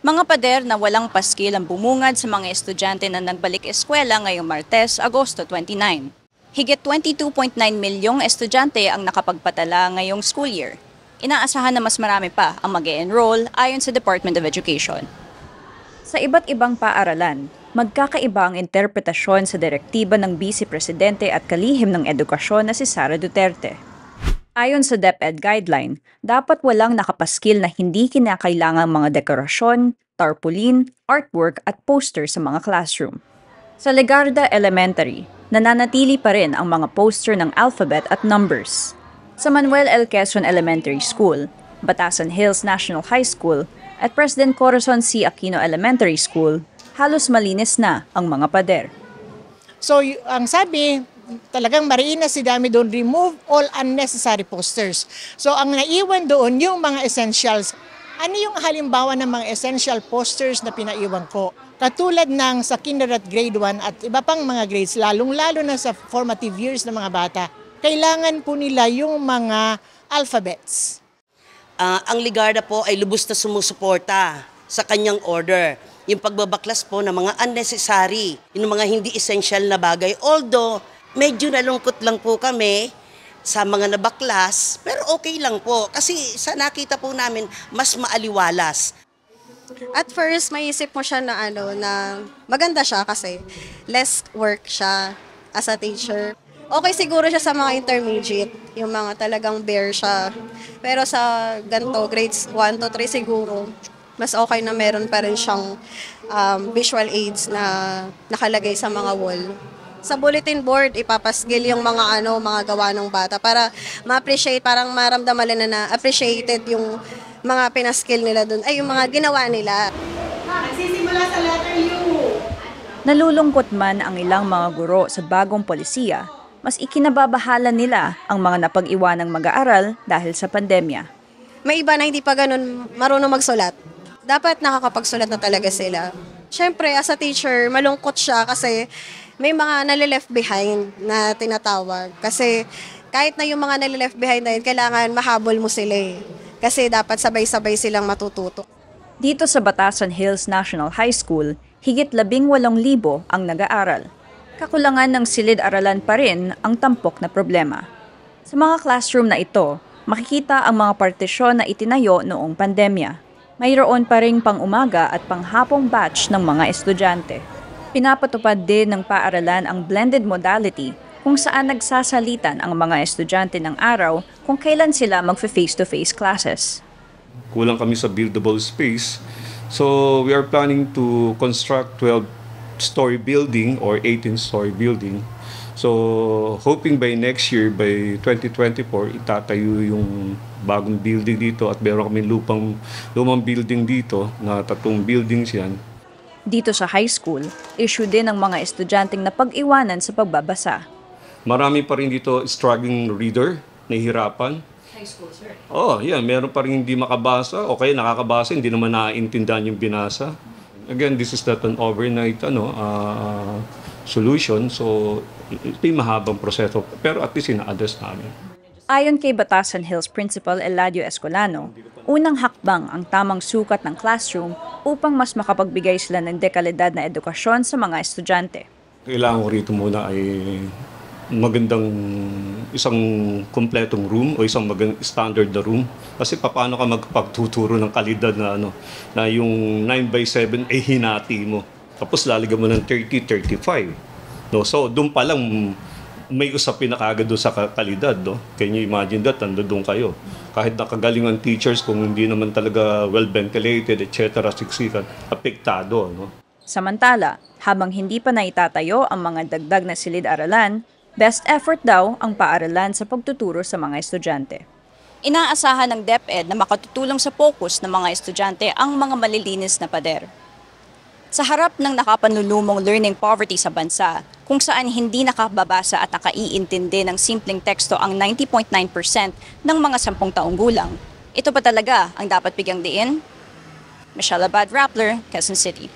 Mga pader na walang paskil ang bumungad sa mga estudyante na nagbalik eskwela ngayong Martes, Agosto 29. Higit 22.9 milyong estudyante ang nakapagpatala ngayong school year. Inaasahan na mas marami pa ang mag-e-enroll ayon sa Department of Education. Sa iba't ibang paaralan, magkakaiba ang interpretasyon sa direktiba ng Vice Presidente at kalihim ng edukasyon na si Sara Duterte. Ayon sa DepEd guideline, dapat walang nakapaskil na hindi kinakailangang mga dekorasyon, tarpaulin, artwork at poster sa mga classroom. Sa Legarda Elementary, nananatili pa rin ang mga poster ng alphabet at numbers. Sa Manuel L. Quezon Elementary School, Batasan Hills National High School at President Corazon C. Aquino Elementary School, halos malinis na ang mga pader. So ang sabi, talagang mariin na si Dami doon, remove all unnecessary posters. So ang naiwan doon, yung mga essentials. Ano yung halimbawa ng mga essential posters na pinaiwan ko? Katulad ng sa kinder at grade 1 at iba pang mga grades, lalong-lalo na sa formative years ng mga bata, kailangan po nila yung mga alphabets. Ang Legarda po ay lubos na sumusuporta sa kanyang order. Yung pagbabaklas po ng mga unnecessary, yung mga hindi essential na bagay. Although, medyo nalungkot lang po kami sa mga nabaklas, pero okay lang po. Kasi sa nakita po namin, mas maaliwalas. At first, maisip mo siya na na maganda siya kasi less work siya as a teacher. Okay siguro siya sa mga intermediate, yung mga talagang bare siya. Pero sa ganito, grades 1 to 3 siguro, mas okay na meron pa rin siyang visual aids na nakalagay sa mga wall. Sa bulletin board, ipapasgil yung mga mga gawa ng bata para ma-appreciate, parang maramdaman nila na appreciated yung mga pinaskill nila doon, ay yung mga ginawa nila. Nagsisimula sa letter U. Nalulungkot man ang ilang mga guro sa bagong polisiya, mas ikinababahala nila ang mga napag-iwanang mag-aaral dahil sa pandemya. May iba na hindi pa ganun marunong magsulat. Dapat nakakapagsulat na talaga sila. Siyempre, as a teacher, malungkot siya kasi may mga nalileft behind na tinatawag. Kasi kahit na yung mga nalileft behind na yun, kailangan mahabol mo sila eh. Kasi dapat sabay-sabay silang matututo. Dito sa Batasan Hills National High School, higit 18,000 ang nag-aaral. Kakulangan ng silid-aralan pa rin ang tampok na problema. Sa mga classroom na ito, makikita ang mga partisyon na itinayo noong pandemya. Mayroon pa ring pang-umaga at panghapong batch ng mga estudyante. Pinapatupad din ng paaralan ang blended modality kung saan nagsasalitan ang mga estudyante ng araw kung kailan sila mag-face-to-face classes. Kulang kami sa buildable space, so we are planning to construct 12-story building or 18-story building. So hoping by next year, by 2024, itatayo yung bagong building dito at meron kami lumang building dito na 3 buildings yan. Dito sa high school, issue din ng mga estudyanteng napag-iwanan sa pagbabasa. Marami pa rin dito struggling reader, nahihirapan. High school, sir? Meron pa rin hindi makabasa o kaya nakakabasa, hindi naman naiintindihan yung binasa. Again, this is not an overnight solution, so ito yung mahabang proseso, pero at least ina-address namin. Ayon kay Batasan Hills Principal Eladio Escolano, unang hakbang ang tamang sukat ng classroom upang mas makapagbigay sila ng dekalidad na edukasyon sa mga estudyante. Kailangan ko rito muna ay magandang isang kumpletong room o isang magandang standard na room. Kasi paano ka magpagtuturo ng kalidad na yung 9x7 ay hinati mo. Tapos lalagyan mo ng 30-35. No? So doon pa lang may usapin na kagad doon sa kalidad. No? Can you imagine that? Doon kayo. Kahit nakagalingan teachers, kung hindi naman talaga well-ventilated, etc., siksikan, apektado. No? Samantala, habang hindi pa naitatayo ang mga dagdag na silid-aralan, best effort daw ang paaralan sa pagtuturo sa mga estudyante. Inaasahan ng DepEd na makatutulong sa focus ng mga estudyante ang mga malilinis na pader. Sa harap ng nakapanlulumong learning poverty sa bansa, kung saan hindi nakababasa at nakaiintindi ng simpleng teksto ang 90.9% ng mga 10 taong gulang, ito pa talaga ang dapat bigyang diin? Michelle Abad Rappler, Quezon City.